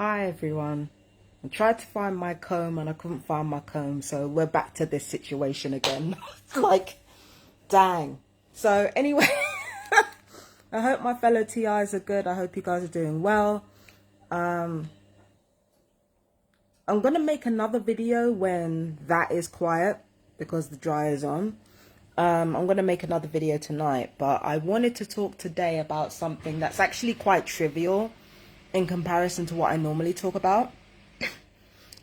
Hi everyone. I tried to find my comb and I couldn't find my comb, so we're back to this situation again. Like, dang. So anyway, I hope my fellow TIs are good. I hope you guys are doing well. I'm gonna make another video when that is quiet because the dryer is on. I'm gonna make another video tonight, but I wanted to talk today about something that's actually quite trivial in comparison to what I normally talk about,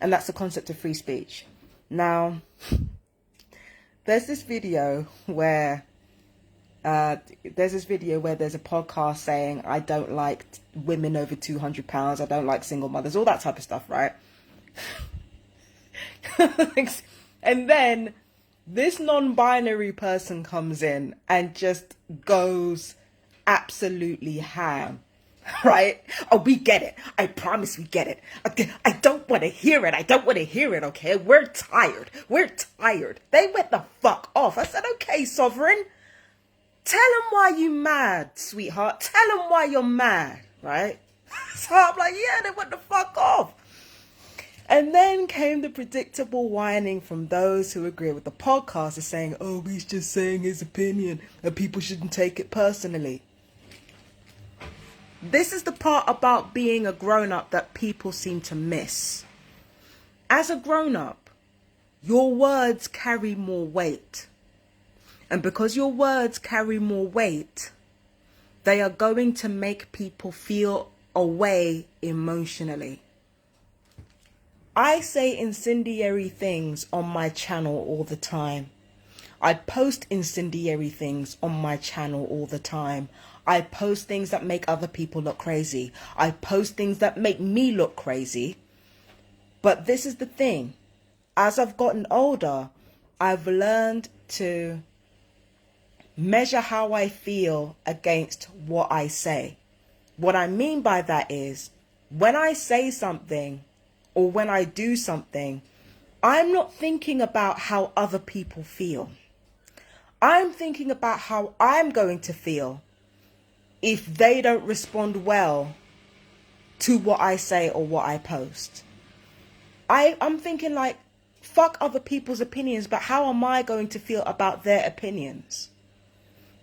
and that's the concept of free speech. Now, there's this video where there's a podcast saying I don't like women over 200 pounds, I don't like single mothers, all that type of stuff, right? And then this non-binary person comes in and just goes absolutely ham. Right? Oh, we get it. I promise we get it. Okay, I don't want to hear it. Okay? We're tired. They went the fuck off. I said, okay, Sovereign. Tell them why you mad, sweetheart. Tell them why you're mad, right? So I'm like, yeah, they went the fuck off. And then came the predictable whining from those who agree with the podcast, is saying, oh, he's just saying his opinion and people shouldn't take it personally. This is the part about being a grown-up that people seem to miss. As a grown-up, your words carry more weight. And because your words carry more weight, they are going to make people feel a way emotionally. I say incendiary things on my channel all the time. I post incendiary things on my channel all the time. I post things that make other people look crazy. I post things that make me look crazy. But this is the thing. As I've gotten older, I've learned to measure how I feel against what I say. What I mean by that is, when I say something or when I do something, I'm not thinking about how other people feel. I'm thinking about how I'm going to feel if they don't respond well to what I say or what I post. I'm thinking like, fuck other people's opinions, but how am I going to feel about their opinions?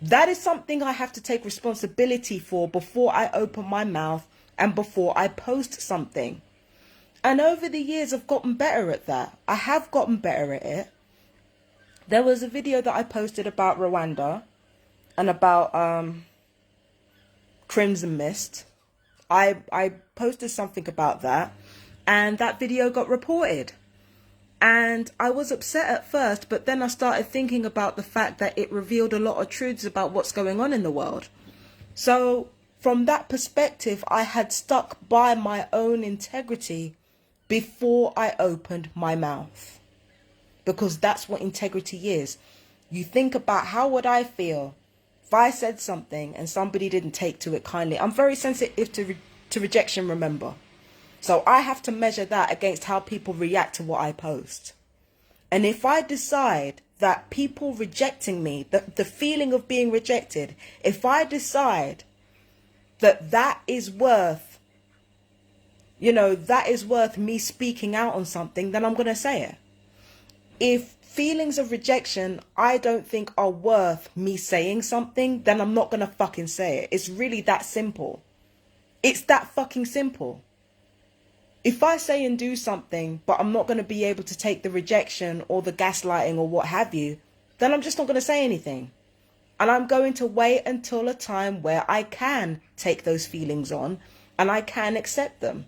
That is something I have to take responsibility for before I open my mouth and before I post something. And over the years, I've gotten better at that. I have gotten better at it. There was a video that I posted about Rwanda and about Crimson Mist. I posted something about that, and that video got reported. And I was upset at first, but then I started thinking about the fact that it revealed a lot of truths about what's going on in the world. So from that perspective, I had stuck by my own integrity before I opened my mouth. Because that's what integrity is. You think about, how would I feel if I said something and somebody didn't take to it kindly? I'm very sensitive to rejection, remember. So I have to measure that against how people react to what I post. And if I decide that people rejecting me, the feeling of being rejected, if I decide that that is worth, that is worth me speaking out on something, then I'm going to say it. If feelings of rejection I don't think are worth me saying something, then I'm not going to fucking say it. It's really that simple. It's that fucking simple. If I say and do something, but I'm not going to be able to take the rejection or the gaslighting or what have you, then I'm just not going to say anything. And I'm going to wait until a time where I can take those feelings on and I can accept them.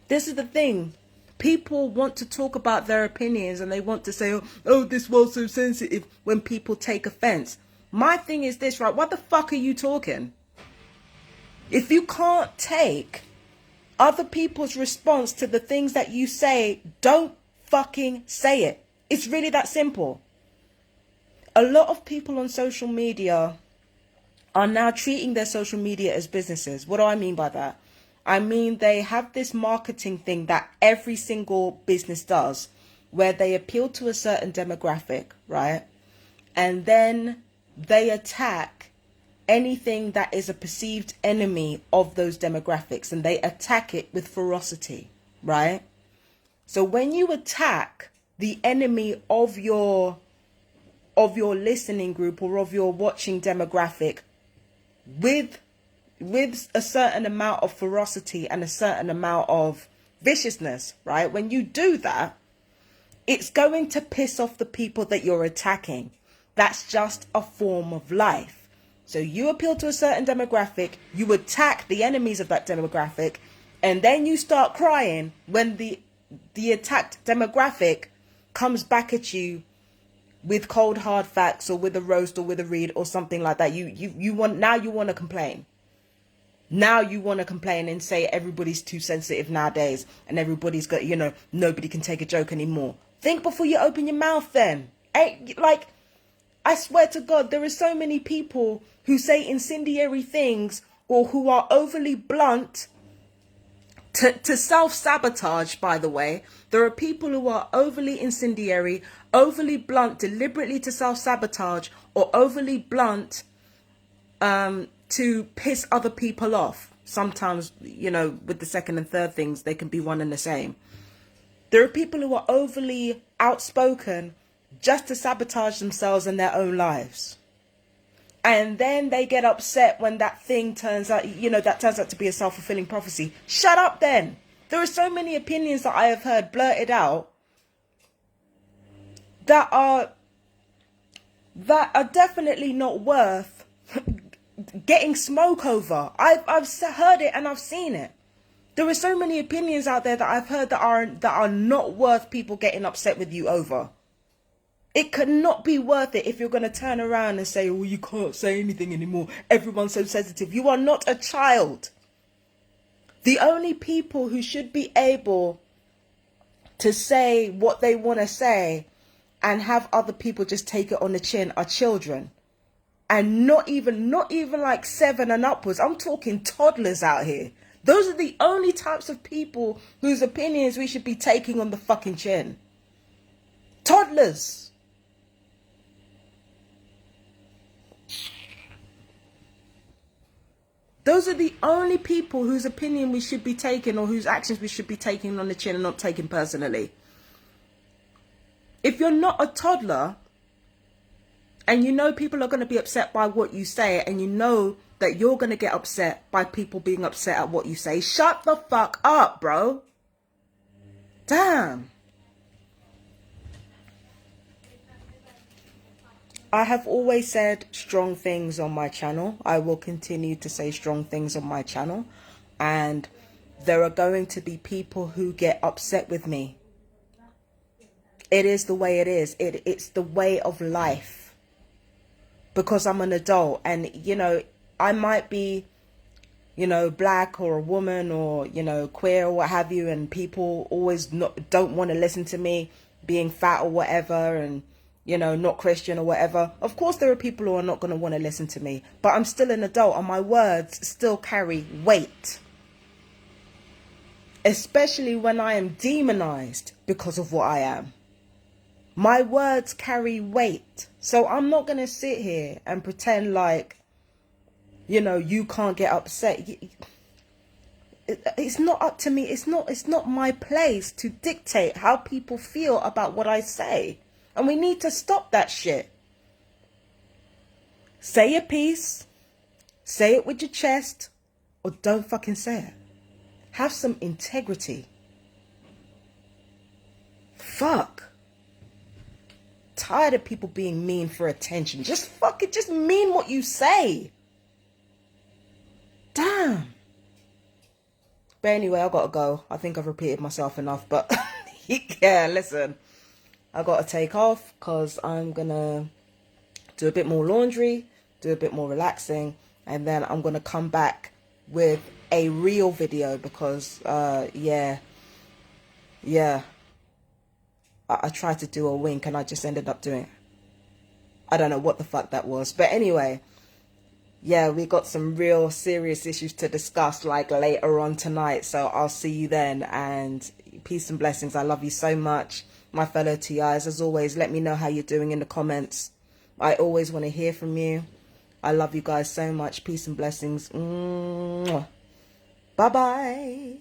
This is the thing. People want to talk about their opinions and they want to say, oh, this world's so sensitive, when people take offense. My thing is this, right? What the fuck are you talking? If you can't take other people's response to the things that you say, don't fucking say it. It's really that simple. A lot of people on social media are now treating their social media as businesses. What do I mean by that? I mean, they have this marketing thing that every single business does, where they appeal to a certain demographic, right? And then they attack anything that is a perceived enemy of those demographics, and they attack it with ferocity, right? So when you attack the enemy of your listening group or of your watching demographic with a certain amount of ferocity and a certain amount of viciousness, right? When you do that, it's going to piss off the people that you're attacking. That's just a form of life. So you appeal to a certain demographic, you attack the enemies of that demographic, and then you start crying when the attacked demographic comes back at you with cold hard facts, or with a roast, or with a read, or something like that. You want to complain. Now you want to complain and say everybody's too sensitive nowadays, and everybody's got, nobody can take a joke anymore. Think before you open your mouth then. Like, I swear to God, there are so many people who say incendiary things, or who are overly blunt to self-sabotage, by the way. There are people who are overly incendiary, overly blunt, deliberately to self-sabotage, or overly blunt to piss other people off. Sometimes, with the second and third things, they can be one and the same. There are people who are overly outspoken just to sabotage themselves and their own lives. And then they get upset when that thing turns out, that turns out to be a self-fulfilling prophecy. Shut up then. There are so many opinions that I have heard blurted out that are definitely not worth getting smoke over. I've heard it and I've seen it. There are so many opinions out there that I've heard that are not worth people getting upset with you over. It could not be worth it if you're going to turn around and say, oh, you can't say anything anymore. Everyone's so sensitive. You are not a child. The only people who should be able to say what they want to say and have other people just take it on the chin are children. And not even like 7 and upwards. I'm talking toddlers out here. Those are the only types of people whose opinions we should be taking on the fucking chin. Toddlers. Those are the only people whose opinion we should be taking, or whose actions we should be taking on the chin and not taking personally. If you're not a toddler, and people are going to be upset by what you say, and that you're going to get upset by people being upset at what you say, shut the fuck up, bro. Damn. I have always said strong things on my channel. I will continue to say strong things on my channel. And there are going to be people who get upset with me. It is the way it is. It's the way of life. Because I'm an adult. And, I might be, black or a woman or, queer or what have you. And people always don't want to listen to me being fat or whatever. And not Christian or whatever. Of course, there are people who are not going to want to listen to me. But I'm still an adult and my words still carry weight. Especially when I am demonized because of what I am. My words carry weight. So I'm not going to sit here and pretend like, you can't get upset. It's not up to me. It's not my place to dictate how people feel about what I say. And we need to stop that shit. Say your piece. Say it with your chest. Or don't fucking say it. Have some integrity. Fuck. Tired of people being mean for attention. Just mean what you say. Damn. But anyway, I gotta go. I think I've repeated myself enough. But yeah, listen. I got to take off because I'm going to do a bit more laundry, do a bit more relaxing, and then I'm going to come back with a real video because, I tried to do a wink and I just ended up doing it. I don't know what the fuck that was. But anyway, yeah, we got some real serious issues to discuss like later on tonight. So I'll see you then, and peace and blessings. I love you so much. My fellow TIs, as always, let me know how you're doing in the comments. I always want to hear from you. I love you guys so much. Peace and blessings. Bye bye.